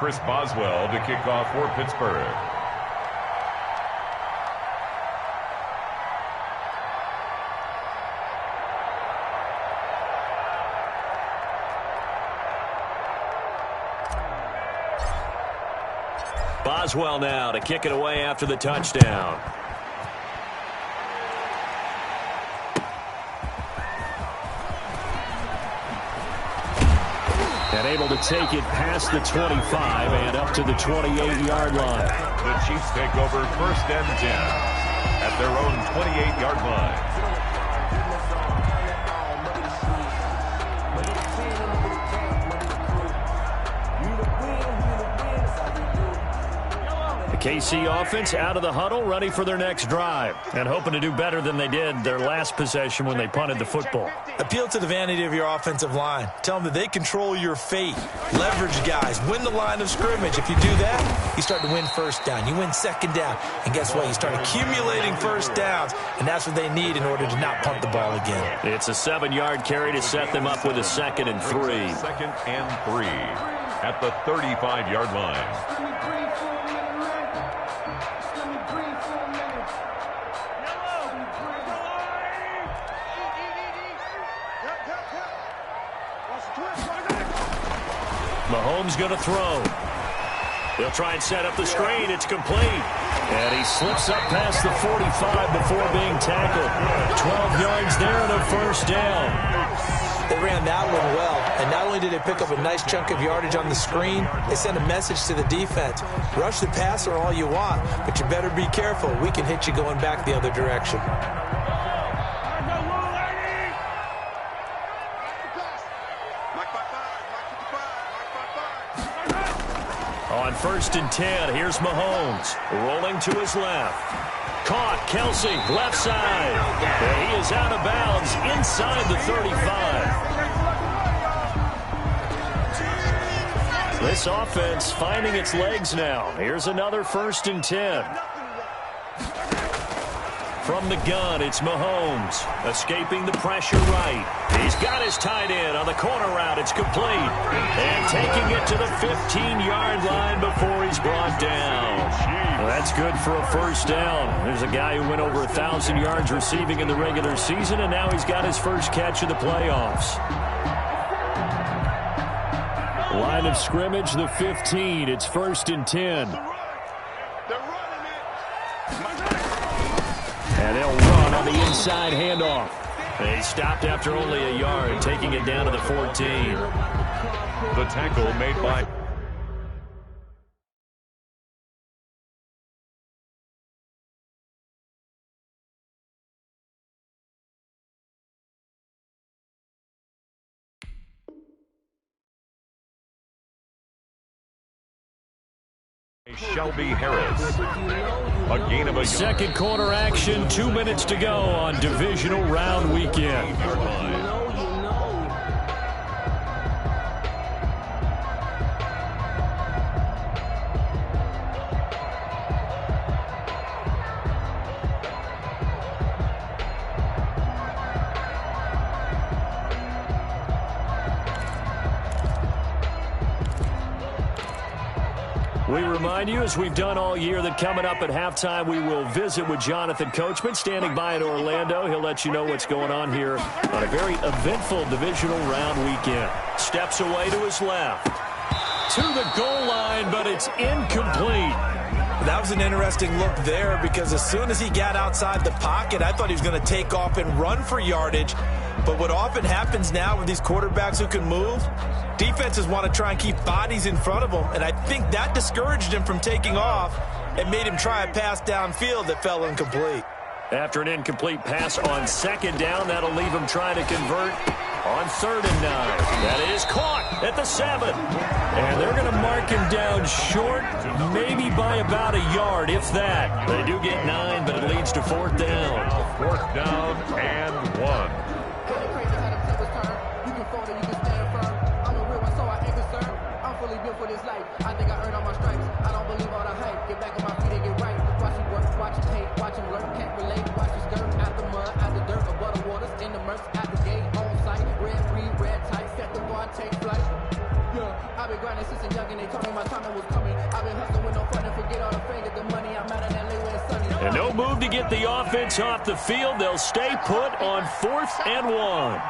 Chris Boswell to kick off for Pittsburgh. Boswell now to kick it away after the touchdown. And able to take it past the 25 and up to the 28-yard line. The Chiefs take over 1st and 10 at their own 28-yard line. KC offense out of the huddle, ready for their next drive, and hoping to do better than they did their last possession when they punted the football. Appeal to the vanity of your offensive line. Tell them that they control your fate. Leverage guys. Win the line of scrimmage. If you do that, you start to win 1st down. You win 2nd down. And guess what? You start accumulating 1st downs, and that's what they need in order to not punt the ball again. It's a 7-yard carry to set them up with a 2nd and 3. 2nd and 3 at the 35-yard line. Mahomes going to throw. He'll try and set up the screen. It's complete. And he slips up past the 45 before being tackled. 12 yards there and a 1st down. They ran that one well. And not only did they pick up a nice chunk of yardage on the screen, they sent a message to the defense. Rush the passer all you want, but you better be careful. We can hit you going back the other direction. On 1st and 10, here's Mahomes, rolling to his left. Caught, Kelsey, left side. And he is out of bounds inside the 35. This offense finding its legs now. Here's another 1st and 10. From the gun, it's Mahomes, escaping the pressure right. He's got his tight end on the corner route. It's complete. And taking it to the 15-yard line before he's brought down. Well, that's good for a 1st down. There's a guy who went over 1,000 yards receiving in the regular season, and now he's got his first catch of the playoffs. Line of scrimmage, the 15. It's 1st and 10. And they'll run on the inside handoff. They stopped after only a yard, taking it down to the 14. The tackle made by... Shelby Harris. A gain of a yard. 2nd quarter action, 2 minutes to go on divisional round weekend. We remind you, as we've done all year, that coming up at halftime, we will visit with Jonathan Coachman, standing by in Orlando. He'll let you know what's going on here on a very eventful divisional round weekend. Steps away to his left. To the goal line, but it's incomplete. That was an interesting look there because as soon as he got outside the pocket, I thought he was going to take off and run for yardage. But what often happens now with these quarterbacks who can move, defenses want to try and keep bodies in front of them, and I think that discouraged him from taking off and made him try a pass downfield that fell incomplete. After an incomplete pass on 2nd down, that'll leave him trying to convert on 3rd and 9. That is caught at the 7. And they're going to mark him down short, maybe by about a yard, if that. They do get 9, but it leads to 4th down. 4th down and 1. I think I earned all my stripes. I don't believe all the hype. Get back on my feet and get right. Watch him work, watch him hate, watch him lurk. Can't relate. Watch him skirt out the mud, out the dirt, above the waters, in the murks, at the gate, on site. Red free, red tight. Set the bar, take flight. Yeah. I've been grinding since a youngin', they told me my time was coming. I've been hustling with no fun and forget all the fame, get the money. I'm out in LA where it's sunny. And no move to get the offense off the field. They'll stay put on 4th and 1.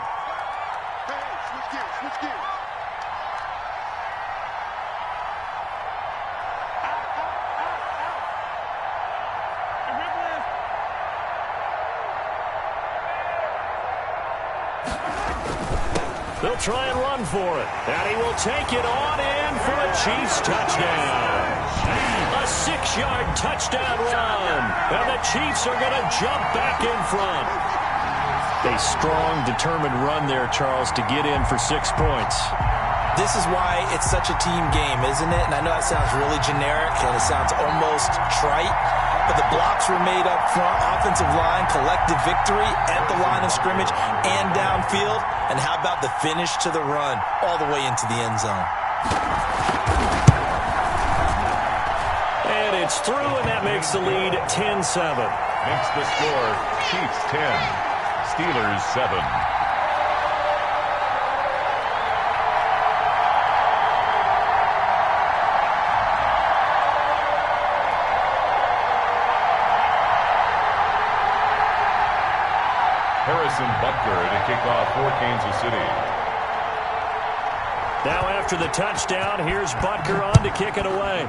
They'll try and run for it. And he will take it on in for a Chiefs touchdown. A 6-yard touchdown run. And the Chiefs are going to jump back in front. A strong, determined run there, Charles, to get in for 6 points. This is why it's such a team game, isn't it? And I know that sounds really generic and it sounds almost trite, but the blocks were made up front, offensive line, collective victory at the line of scrimmage and downfield. And how about the finish to the run all the way into the end zone? And it's through, and that makes the lead 10-7. Makes the score Chiefs 10, Steelers 7. Harrison Butker to kick off for Kansas City. Now after the touchdown, here's Butker on to kick it away.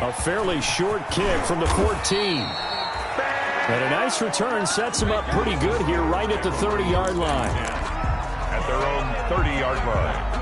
A fairly short kick from the 14. And a nice return sets him up pretty good here right at the 30-yard line. At their own 30-yard line.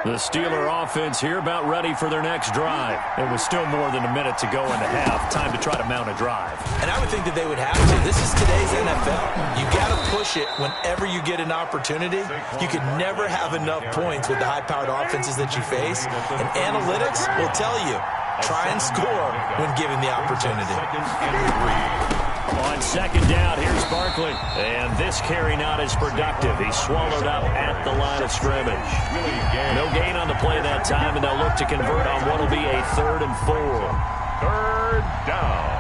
The Steeler offense here about ready for their next drive. It was still more than a minute to go in the half. Time to try to mount a drive. And I would think that they would have to. This is today's NFL. You got to push it whenever you get an opportunity. You can never have enough points with the high-powered offenses that you face. And analytics will tell you, try and score when given the opportunity. On 2nd down, here's Barkley. And this carry not as productive. He's swallowed up at the line of scrimmage. No gain on the play that time, and they'll look to convert on what will be a 3rd and 4. 3rd down.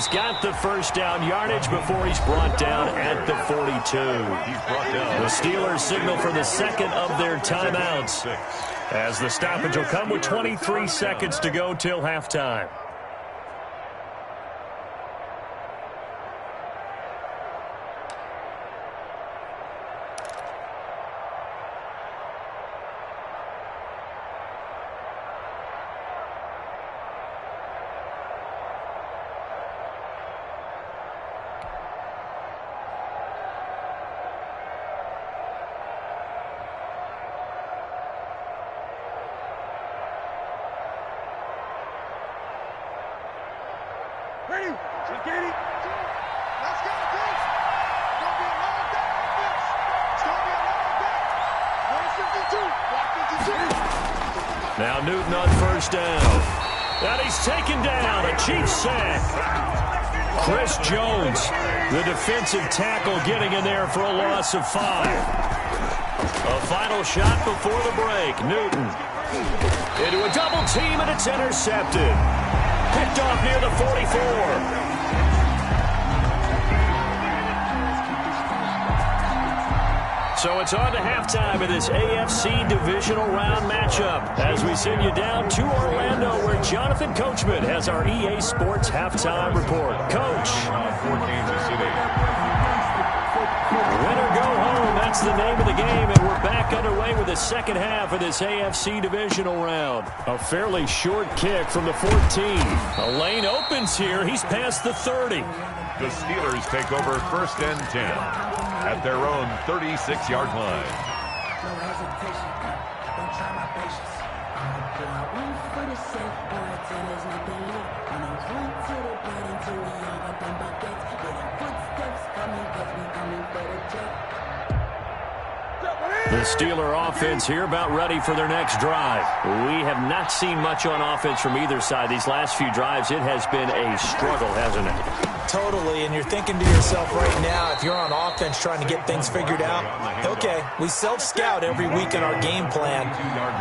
He's got the first down yardage before he's brought down at the 42. The Steelers signal for the second of their timeouts, as the stoppage will come with 23 seconds to go till halftime. Ready? Let's get it. Let's go, Chris. It's going to be a long day on this. It's going to be a long day. 152. 152. Now Newton on first down. And he's taken down. A Chiefs sack. Chris Jones, the defensive tackle, getting in there for a loss of 5. A final shot before the break. Newton into a double team, and it's intercepted. Picked off near the 44. So it's on to halftime of this AFC divisional round matchup as we send you down to Orlando, where Jonathan Coachman has our EA Sports halftime report. Coach. Win or go home, that's the name of the game, and we're back underway with the second half of this AFC divisional round. A fairly short kick from the 14. A lane opens here. He's past the 30. The Steelers take over first and 10 at their own 36-yard line. No hesitation, don't try my patience. One for the safe boy till there's nothing left. When I run to the bottom till we all got them buckets. Yeah, the footsteps coming, cause we coming for the check. The Steeler offense here about ready for their next drive. We have not seen much on offense from either side. These last few drives, it has been a struggle, hasn't it? Totally, and you're thinking to yourself right now, if you're on offense trying to get things figured out, okay, we self-scout every week in our game plan.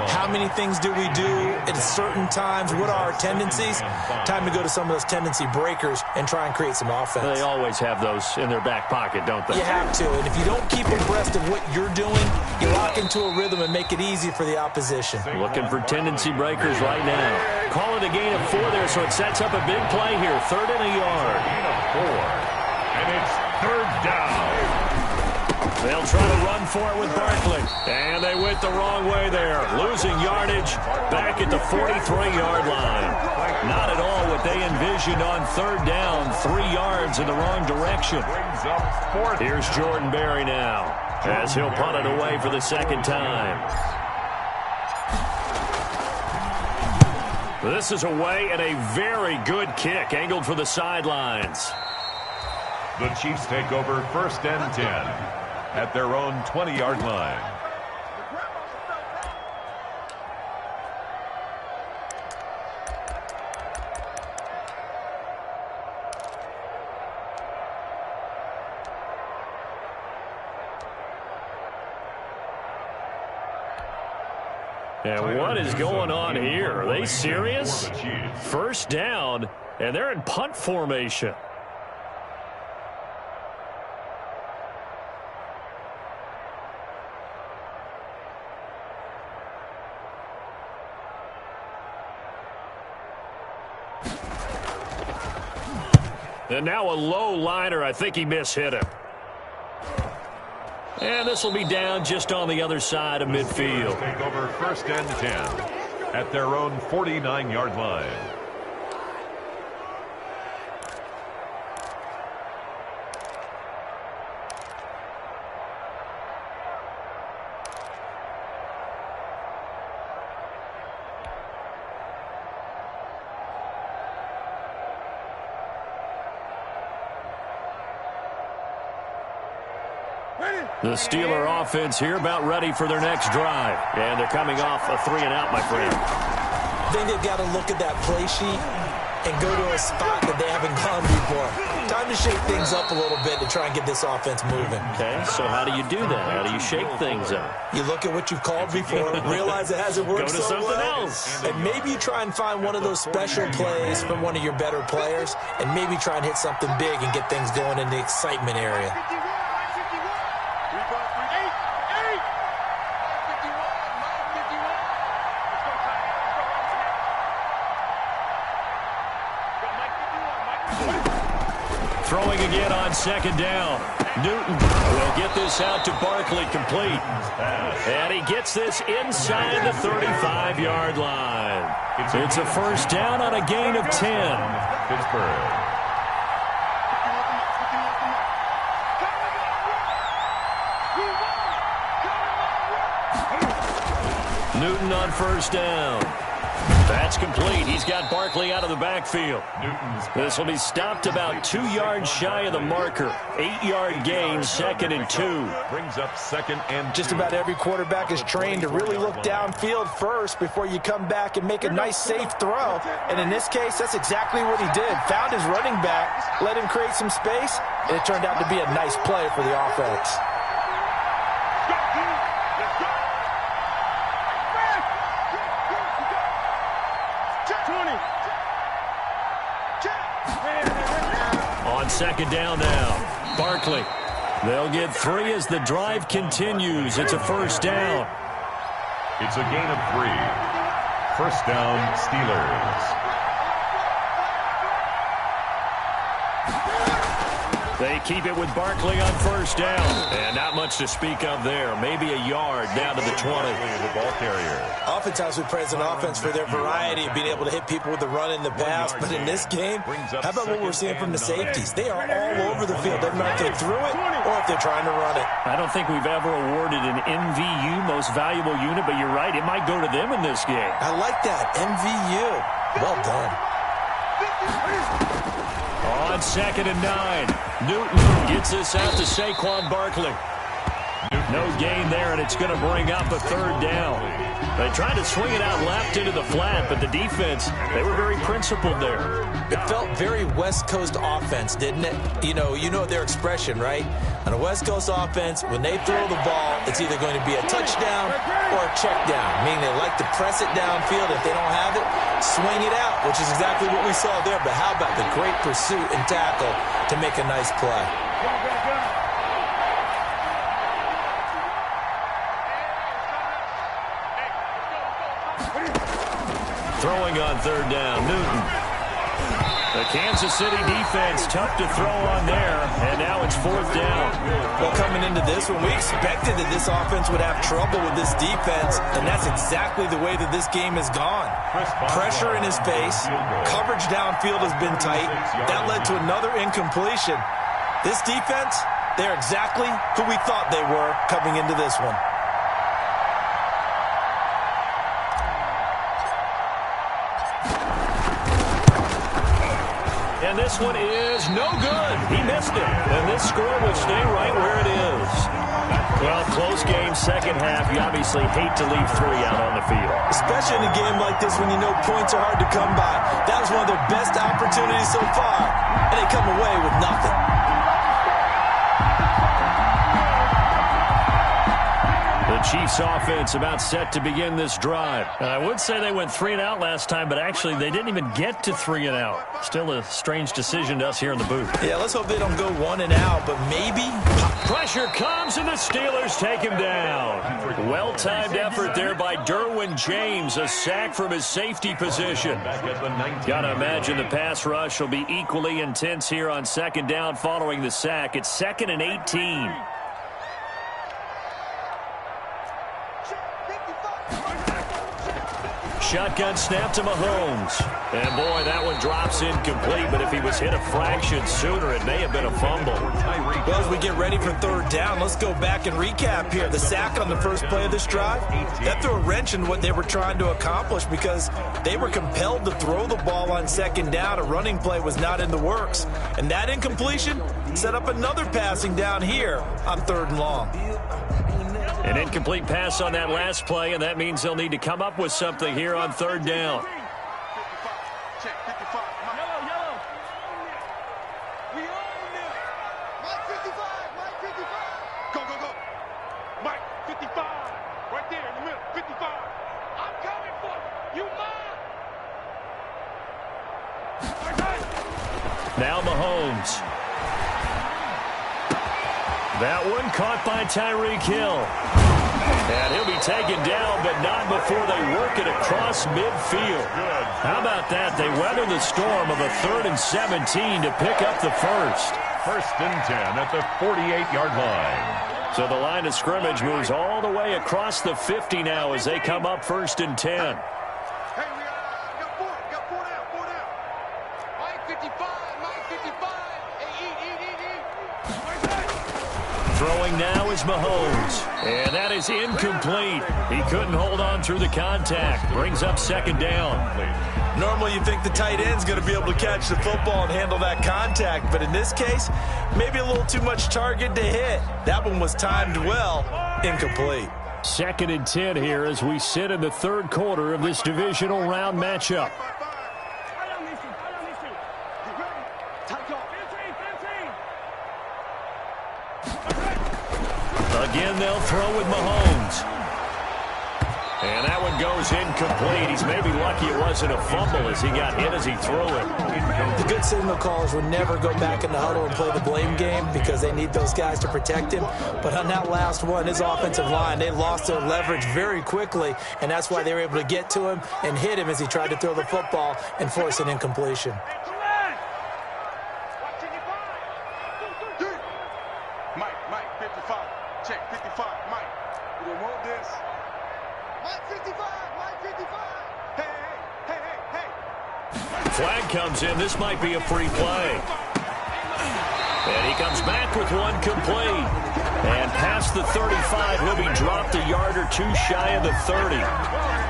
How many things do we do at certain times? What are our tendencies? Time to go to some of those tendency breakers and try and create some offense. They always have those in their back pocket, don't they? You have to, and if you don't keep abreast of what you're doing, you lock into a rhythm and make it easy for the opposition. Looking for tendency breakers right now. Call it a gain of 4 there, so it sets up a big play here. 3rd and a yard. Gain of 4. And it's 3rd down. They'll try to run for it with Barkley. And they went the wrong way there. Losing yardage back at the 43-yard line. Not at all what they envisioned on 3rd down. 3 yards in the wrong direction. Brings up 4th. Here's Jordan Berry now, as he'll punt it away for the second time. This is away, and a very good kick angled for the sidelines. The Chiefs take over first and 10 at their own 20-yard line. And what is going on here? Are they serious? First down, and they're in punt formation. And now a low liner. I think he mishit him. And this will be down just on the other side of midfield. Take over first and 10 at their own 49-yard line. The Steeler offense here about ready for their next drive. And they're coming off a 3-and-out, my friend. I think they've got to look at that play sheet and go to a spot that they haven't gone before. Time to shake things up a little bit to try and get this offense moving. Okay, so how do you do that? How do you shake things up? You look at what you've called before, realize it hasn't worked Go to so something well, else. and maybe you try and find one of those special plays from one of your better players, and maybe try and hit something big and get things going in the excitement area. Throwing again on second down. Newton will get this out to Barkley, complete. And he gets this inside the 35-yard line. It's a first down on a gain of 10. Pittsburgh. Newton on first down. That's complete. He's got Barkley out of the backfield. This will be stopped about 2 yards shy of the marker. 8-yard gain, 2nd and 2. Brings up 2nd and 2. Just about every quarterback is trained to really look downfield first before you come back and make a nice, safe throw. And in this case, that's exactly what he did. Found his running back, let him create some space, and it turned out to be a nice play for the offense. On second down now, Barkley. They'll get 3 as the drive continues. It's a first down. It's a gain of 3. First down, Steelers. They keep it with Barkley on first down. And not much to speak of there. Maybe a yard down to the 20. The ball carrier. Oftentimes we praise an offense for their variety of being able to hit people with the run and the pass. But in this game, how about what we're seeing from the safeties? They are all over the field. Doesn't matter if they threw it or if they're trying to run it. I don't think we've ever awarded an MVU, most valuable unit, but you're right. It might go to them in this game. I like that. MVU. Well done. On 2nd and 9, Newton gets this out to Saquon Barkley. No gain there, and it's going to bring up a third down. They tried to swing it out left into the flat, but the defense, they were very principled there. It felt very West Coast offense, didn't it? You know their expression, right? On a West Coast offense, when they throw the ball, it's either going to be a touchdown or a check down, meaning they like to press it downfield. If they don't have it, swing it out, which is exactly what we saw there. But how about the great pursuit and tackle to make a nice play? Throwing on third down, Newton. The Kansas City defense tough to throw on there, and now it's fourth down. Well, coming into this one, we expected that this offense would have trouble with this defense, and that's exactly the way that this game has gone. Pressure in his face, coverage downfield has been tight. That led to another incompletion. This defense, they're exactly who we thought they were coming into this one. And this one is no good. He missed it. And this score will stay right where it is. Well, close game, second half. You obviously hate to leave 3 out on the field. Especially in a game like this when you know points are hard to come by. That was one of their best opportunities so far. And they come away with nothing. The Chiefs offense about set to begin this drive. I would say they went 3 and out last time, but actually they didn't even get to 3 and out. Still a strange decision to us here in the booth. Yeah, let's hope they don't go 1 and out, but maybe. Pressure comes, and the Steelers take him down. Well-timed effort there by Derwin James, a sack from his safety position. Gotta imagine the pass rush will be equally intense here on second down following the sack. It's 2nd and 18. Shotgun snap to Mahomes. And, boy, that one drops incomplete, but if he was hit a fraction sooner, it may have been a fumble. Well, as we get ready for third down, let's go back and recap here. The sack on the first play of this drive, that threw a wrench in what they were trying to accomplish because they were compelled to throw the ball on second down. A running play was not in the works. And that incompletion set up another passing down here on 3rd and long. An incomplete pass on that last play, and that means they'll need to come up with something here on 3rd down. 55. Yellow. We own them. Mike 55. Mike 55. Go. Mike 55. Right there in the middle. 55. I'm coming for you. You mine. Now Mahomes. That one caught by Tyreek Hill. And he'll be taken down, but not before they work it across midfield. How about that? They weather the storm of a 3rd and 17 to pick up the first. 1st and 10 at the 48-yard line. So the line of scrimmage moves all the way across the 50 now as they come up 1st and 10. Hey, we got four down. Mike 55. Hey, eat. Throwing now is Mahomes. And that is incomplete. He couldn't hold on through the contact. Brings up 2nd down. Normally you think the tight end's going to be able to catch the football and handle that contact, but in this case, maybe a little too much target to hit. That one was timed well. Incomplete. 2nd and 10 here as we sit in the 3rd quarter of this divisional round matchup. Again, they'll throw with Mahomes. And that one goes incomplete. He's maybe lucky it wasn't a fumble as he got hit as he threw it. The good signal callers would never go back in the huddle and play the blame game because they need those guys to protect him. But on that last one, his offensive line, they lost their leverage very quickly, and that's why they were able to get to him and hit him as he tried to throw the football and force an incompletion. Mike 55. Check 55. Mike. We don't want this. Mike 55. Hey. Flag comes in. This might be a free play. And he comes back with one complete. And past the 35, he'll be dropped a yard or two shy of the 30.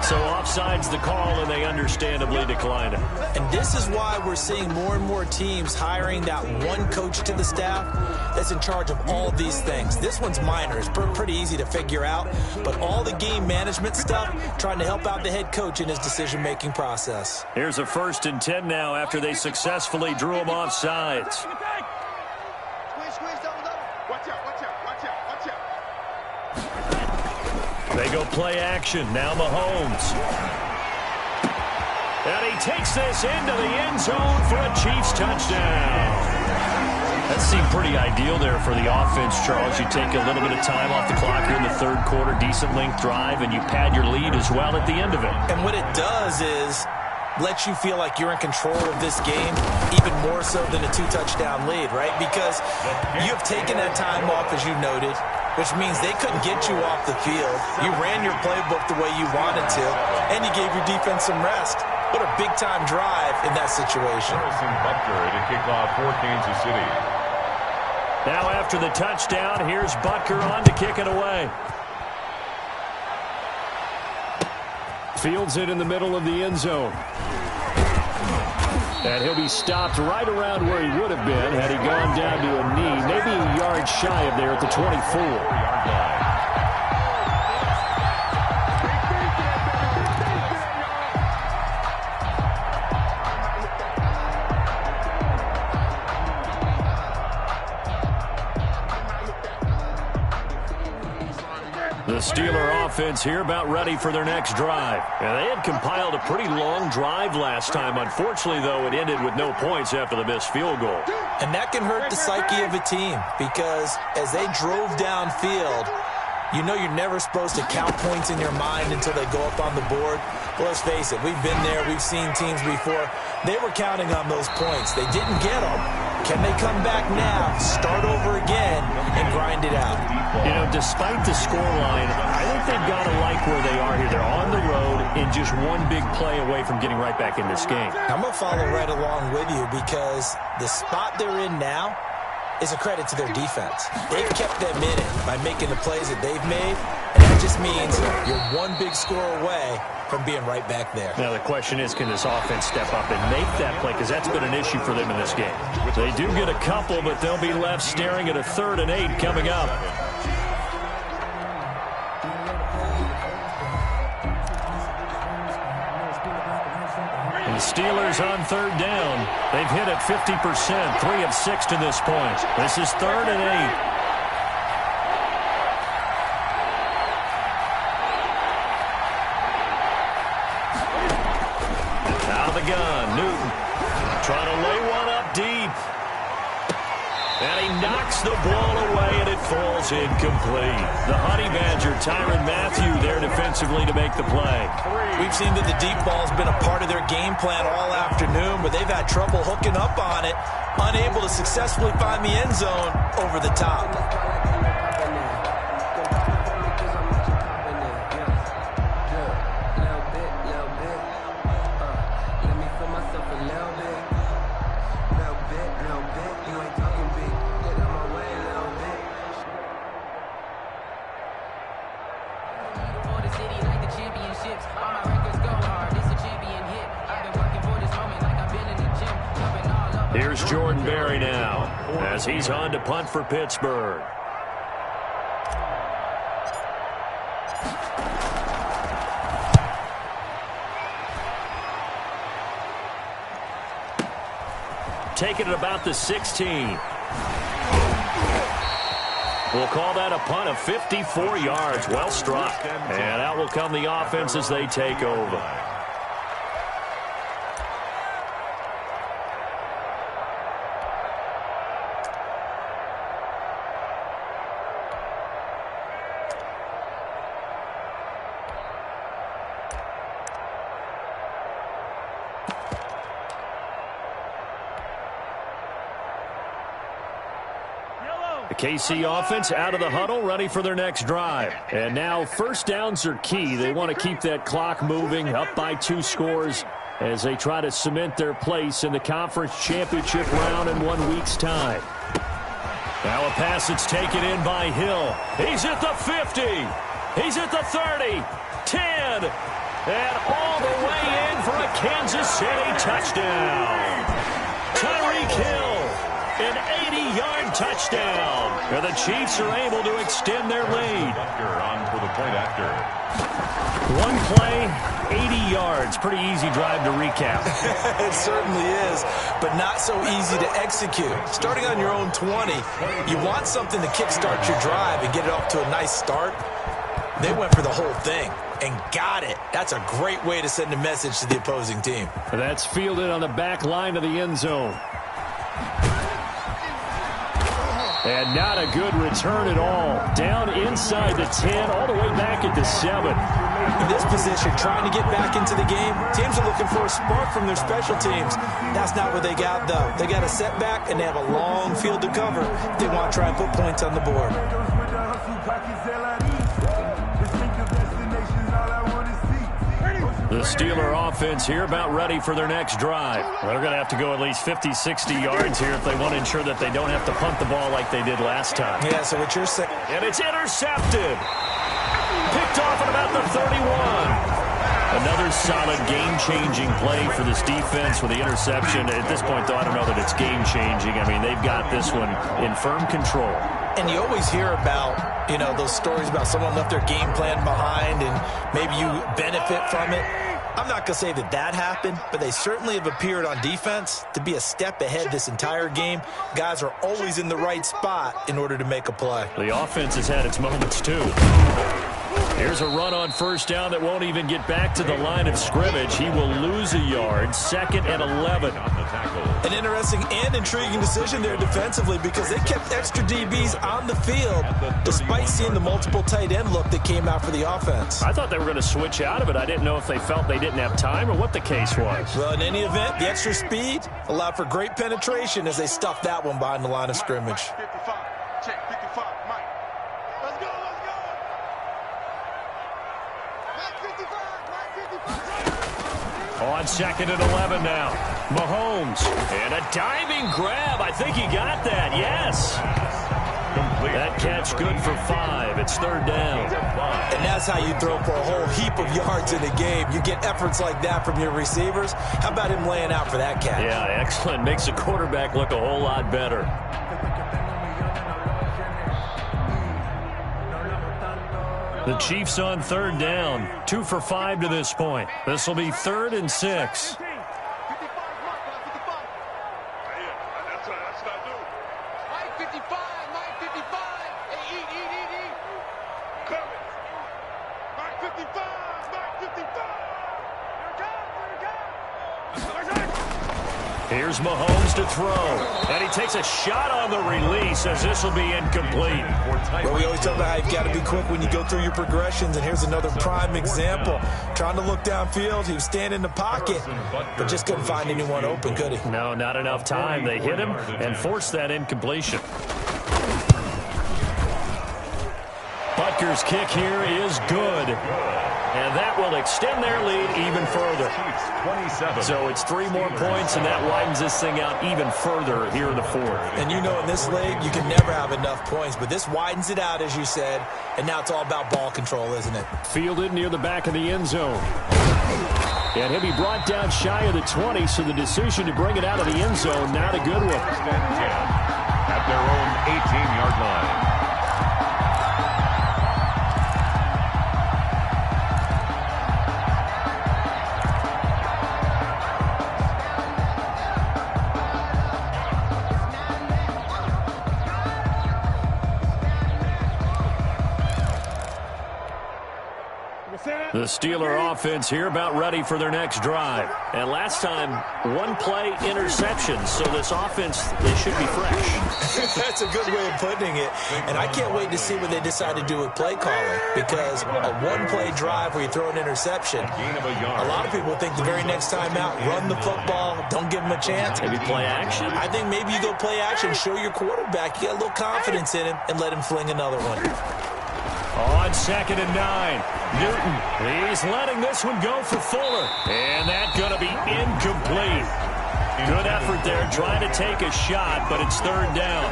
So offside's the call, and they understandably decline it. And this is why we're seeing more and more teams hiring that one coach to the staff that's in charge of all these things. This one's minor. It's pretty easy to figure out. But all the game management stuff, trying to help out the head coach in his decision-making process. Here's a 1st and 10 now after they successfully drew him off sides. They go play action. Now Mahomes. And he takes this into the end zone for a Chiefs touchdown. That seemed pretty ideal there for the offense, Charles. You take a little bit of time off the clock here in the 3rd quarter, decent length drive, and you pad your lead as well at the end of it. And what it does is let you feel like you're in control of this game even more so than a 2-touchdown lead, right? Because you have taken that time off, as you noted, which means they couldn't get you off the field. You ran your playbook the way you wanted to, and you gave your defense some rest. What a big-time drive in that situation. Harrison Butker to kick off for Kansas City. Now after the touchdown, here's Butker on to kick it away. Fields it in the middle of the end zone. And he'll be stopped right around where he would have been had he gone down to a knee, maybe a yard shy of there at the 24-yard line. The Steeler offense here about ready for their next drive. And they had compiled a pretty long drive last time. Unfortunately, though, it ended with no points after the missed field goal. And that can hurt the psyche of a team because as they drove downfield, you know you're never supposed to count points in your mind until they go up on the board. Well, let's face it, we've been there. We've seen teams before. They were counting on those points. They didn't get them. Can they come back now, start over again, and grind it out? You know, despite the scoreline, I think they've got to like where they are here. They're on the road and just one big play away from getting right back in this game. I'm going to follow right along with you because the spot they're in now is a credit to their defense. They've kept them in it by making the plays that they've made, and that just means you're one big score away from being right back there. Now the question is, can this offense step up and make that play? Because that's been an issue for them in this game. They do get a couple, but they'll be left staring at a 3rd and 8 coming up. Steelers on third down. They've hit it 50%, 3 of 6 to this point. This is 3rd and 8. Out of the gun, Newton trying to lay one up deep. And he knocks the ball away, and it falls incomplete. The Honey Badger, Tyrann Mathieu, there defensively to make the play. We've seen that the deep ball's been a part of their game plan all afternoon, but they've had trouble hooking up on it, unable to successfully find the end zone over the top. Here's Jordan Berry now as he's on to punt for Pittsburgh. Taking it about the 16. We'll call that a punt of 54 yards. Well struck. And out will come the offense as they take over. The KC offense out of the huddle, ready for their next drive. And now first downs are key. They want to keep that clock moving, up by 2 scores as they try to cement their place in the conference championship round in 1 week's time. Now a pass that's taken in by Hill. He's at the 50. He's at the 30. 10. And all the way in for a Kansas City touchdown. Tyreek Hill. An 80-yard touchdown. And the Chiefs are able to extend their lead. On for the point after. One play, 80 yards. Pretty easy drive to recap. It certainly is, but not so easy to execute. Starting on your own 20, you want something to kickstart your drive and get it off to a nice start. They went for the whole thing and got it. That's a great way to send a message to the opposing team. That's fielded on the back line of the end zone. And not a good return at all. Down inside the 10, all the way back at the 7. In this position, trying to get back into the game, teams are looking for a spark from their special teams. That's not what they got, though. They got a setback, and they have a long field to cover if they want to try and put points on the board. The Steeler offense here about ready for their next drive. Well, they're going to have to go at least 50, 60 yards here if they want to ensure that they don't have to punt the ball like they did last time. Yeah, so what you're saying... And it's intercepted. Picked off at about the 31. Another solid game-changing play for this defense with the interception. At this point, though, I don't know that it's game-changing. I mean, they've got this one in firm control. And you always hear about, you know, those stories about someone left their game plan behind and maybe you benefit from it. I'm not going to say that that happened, but they certainly have appeared on defense to be a step ahead this entire game. Guys are always in the right spot in order to make a play. The offense has had its moments, too. Here's a run on first down that won't even get back to the line of scrimmage. He will lose a yard. 2nd and 11. An interesting and intriguing decision there defensively because they kept extra DBs on the field despite seeing the multiple tight end look that came out for the offense. I thought they were going to switch out of it. I didn't know if they felt they didn't have time or what the case was. Well, in any event, the extra speed allowed for great penetration as they stuffed that one behind the line of scrimmage. 55. Check 55. Mike. Let's go. Let's go. Mike 55. Mike 55. On 2nd and 11 now. Mahomes. And a diving grab. I think he got that. Yes. That catch good for 5. It's 3rd down. And that's how you throw for a whole heap of yards in a game. You get efforts like that from your receivers. How about him laying out for that catch? Yeah, excellent. Makes the quarterback look a whole lot better. The Chiefs on 3rd down. 2 for 5 to this point. This will be 3rd and 6. 55, Mike 55. Hey, eat. Coming. Mike 55, Mike 55. Here's Mahomes to throw. And he takes a shot on the release as this will be incomplete. Well, we always talk about how you've got to be quick when you go through your progressions, and here's another prime example. Trying to look downfield, he was standing in the pocket, but just couldn't find anyone open, could he? No, not enough time. They hit him and forced that incompletion. Butker's kick here is good. And that will extend their lead even further. So it's 3 more points, and that widens this thing out even further here in the fourth. And you know in this league, you can never have enough points, but this widens it out, as you said, and now it's all about ball control, isn't it? Fielded near the back of the end zone. And he'll be brought down shy of the 20, so the decision to bring it out of the end zone, not a good one. At their own 18-yard line. The Steeler offense here about ready for their next drive. And last time, 1-play interception. So this offense, they should be fresh. That's a good way of putting it. And I can't wait to see what they decide to do with play calling. Because a 1-play drive where you throw an interception, a lot of people think the very next time out, run the football, don't give them a chance. Maybe play action? I think maybe you go play action, show your quarterback, you got a little confidence in him, and let him fling another one. On 2nd and 9, Newton, he's letting this one go for Fuller. And that's going to be incomplete. Good effort there, trying to take a shot, but it's 3rd down.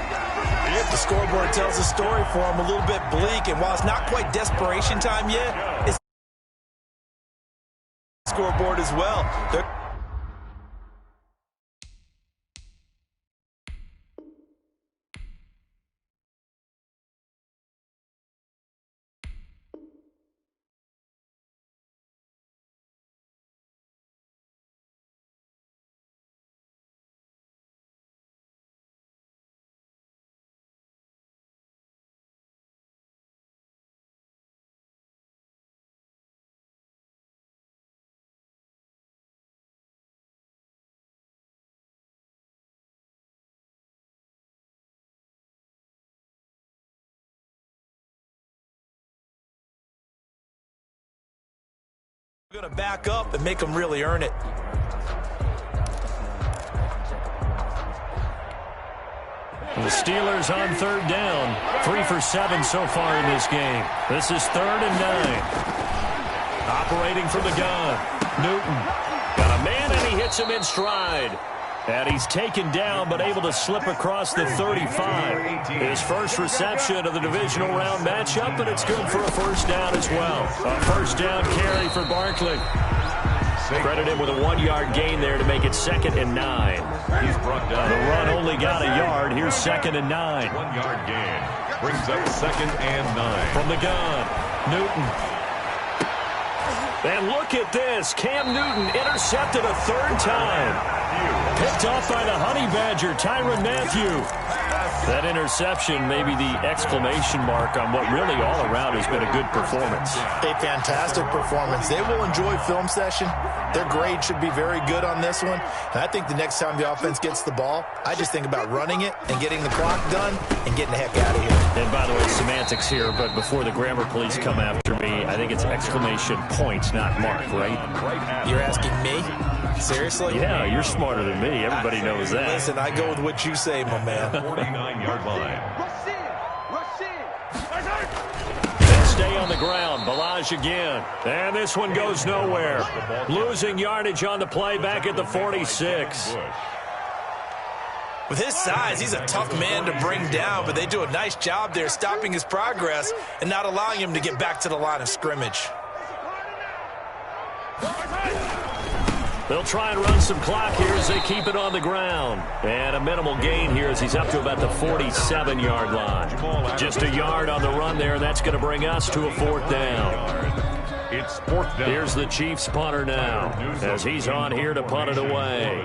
If the scoreboard tells a story for him, a little bit bleak, and while it's not quite desperation time yet, it's scoreboard as well. We're going to back up and make them really earn it. The Steelers on 3rd down. 3 for 7 so far in this game. This is 3rd and 9. Operating from the gun. Newton. Got a man, and he hits him in stride. And he's taken down, but able to slip across the 35. His first reception of the divisional round matchup, and it's good for a 1st down as well. A 1st down carry for Barkley. Credit him with a 1-yard gain there to make it 2nd and 9. He's brought down. The run only got a yard. Here's 2nd and 9. 1-yard gain. Brings up 2nd and 9. From the gun, Newton. And look at this. Cam Newton intercepted a 3rd time. Picked off by the Honey Badger, Tyrann Mathieu. That interception may be the exclamation mark on what really all around has been a good performance. A fantastic performance. They will enjoy film session. Their grade should be very good on this one. And I think the next time the offense gets the ball, I just think about running it and getting the clock done and getting the heck out of here. And by the way, semantics here, but before the grammar police come after me, I think it's exclamation points, not mark, right? You're asking me? Seriously? Yeah, you're smarter than me. Everybody knows that. Listen, I go with what you say, my man. 49-yard line. Rush in. And stay on the ground. Balaj again. And this one goes nowhere. Losing yardage on the play back at the 46. With his size, he's a tough man to bring down, but they do a nice job there stopping his progress and not allowing him to get back to the line of scrimmage. They'll try and run some clock here as they keep it on the ground. And a minimal gain here as he's up to about the 47-yard line. Just a yard on the run there, and that's going to bring us to a 4th down. It's 4th down. Here's the Chiefs punter now as he's on here to punt it away.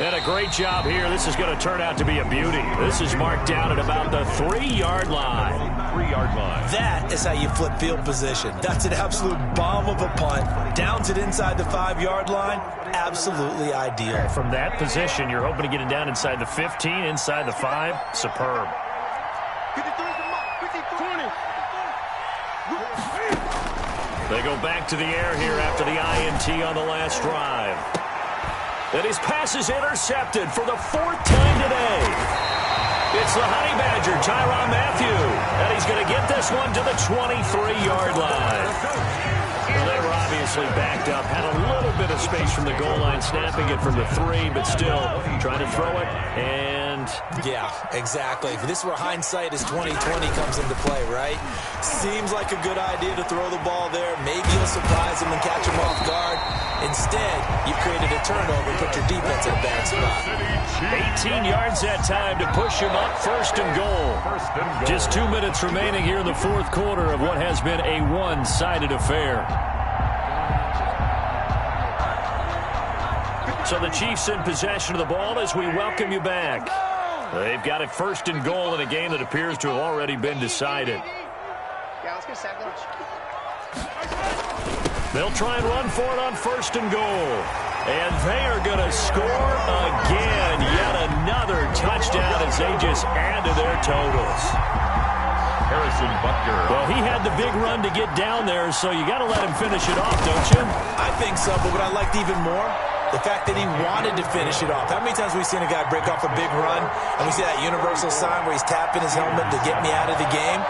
And a great job here. This is going to turn out to be a beauty. This is marked down at about the 3-yard line. 3-yard line. That is how you flip field position. That's an absolute bomb of a punt. Downs it inside the 5-yard line. Absolutely ideal. From that position, you're hoping to get it down inside the 15, inside the 5. Superb. 20. They go back to the air here after the INT on the last drive. And his pass is intercepted for the 4th time today. It's the Honey Badger, Tyrann Mathieu. And he's going to get this one to the 23-yard line. Well, they were obviously backed up, had a little bit of space from the goal line, snapping it from the 3, but still trying to throw it. And yeah, exactly. This is where hindsight is 20/20 comes into play, right? Seems like a good idea to throw the ball there. Maybe you'll surprise him and catch him off guard. Instead, you've created a turnover, put your defense in a bad spot. 18 yards that time to push him up, 1st and goal. Just 2 minutes remaining here in the 4th quarter of what has been a one-sided affair. So the Chiefs in possession of the ball as we welcome you back. They've got it 1st and goal in a game that appears to have already been decided. Yeah, let's get a sack lunch. They'll try and run for it on 1st and goal. And they are going to score again. Yet another touchdown as they just add to their totals. Harrison Butker. Well, he had the big run to get down there, so you got to let him finish it off, don't you? I think so, but what I liked even more, the fact that he wanted to finish it off. How many times have we seen a guy break off a big run, and we see that universal sign where he's tapping his helmet to get me out of the game?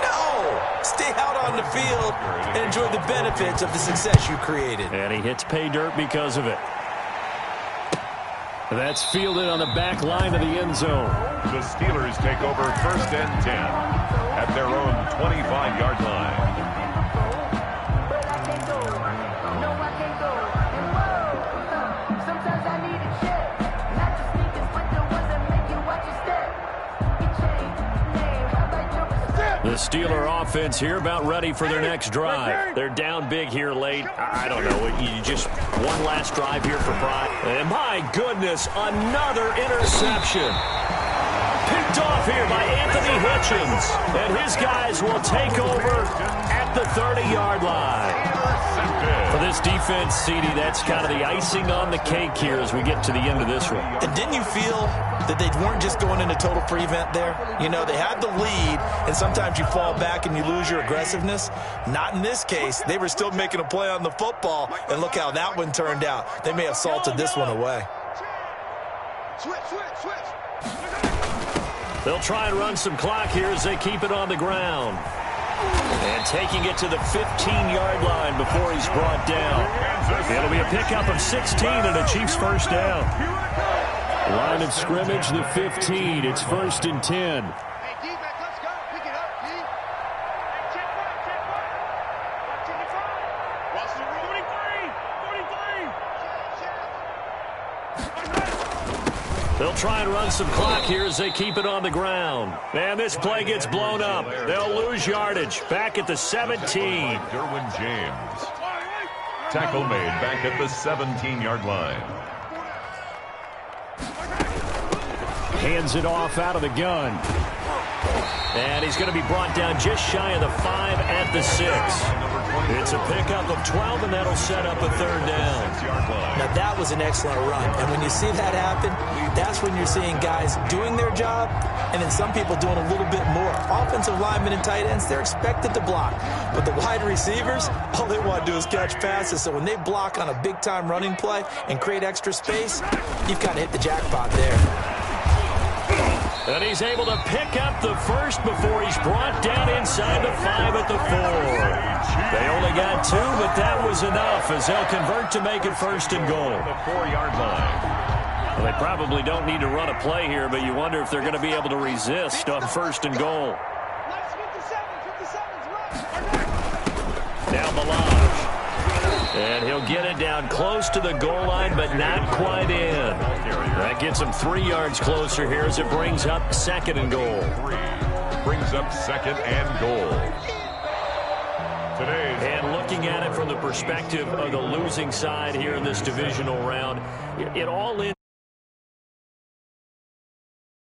No! Stay out on the field and enjoy the benefits of the success you created. And he hits pay dirt because of it. That's fielded on the back line of the end zone. The Steelers take over 1st and 10 at their own 25-yard line. The Steeler offense here about ready for their next drive. They're down big here late. I don't know. You just one last drive here for pride. And my goodness, another interception. Picked off here by Anthony Hitchens. And his guys will take over at the 30-yard line. For this defense, CD, that's kind of the icing on the cake here as we get to the end of this one. And didn't you feel that they weren't just going into total prevent there? You know, they had the lead, and sometimes you fall back and you lose your aggressiveness. Not in this case. They were still making a play on the football, and look how that one turned out. They may have salted this one away. Switch. They'll try and run some clock here as they keep it on the ground. And taking it to the 15-yard line before he's brought down. It'll be a pickup of 16 and a Chiefs 1st down. Line of scrimmage, the 15. It's 1st and 10. Hey, defense, let's go. Pick it up, D. Check right. Watch the roll. 43. They'll try and run some clock here as they keep it on the ground. And this play gets blown up. They'll lose yardage. Back at the 17. Derwin James. Tackle made back at the 17-yard line. Hands it off out of the gun. And he's going to be brought down just shy of the 5 at the 6. It's a pickup of 12, and that'll set up a 3rd down. Now, that was an excellent run. And when you see that happen, that's when you're seeing guys doing their job and then some people doing a little bit more. Offensive linemen and tight ends, they're expected to block. But the wide receivers, all they want to do is catch passes. So when they block on a big-time running play and create extra space, you've got to hit the jackpot there. And he's able to pick up the 1st before he's brought down inside the 5 at the 4. They only got 2, but that was enough as they'll convert to make it 1st and goal. The 4-yard line. Well, they probably don't need to run a play here, but you wonder if they're going to be able to resist on 1st and goal. Now Melange. And he'll get it down close to the goal line, but not quite in. That gets him 3 yards closer here as it brings up 2nd and goal. Brings up 2nd and goal. And looking at it from the perspective of the losing side here in this divisional round, it all in.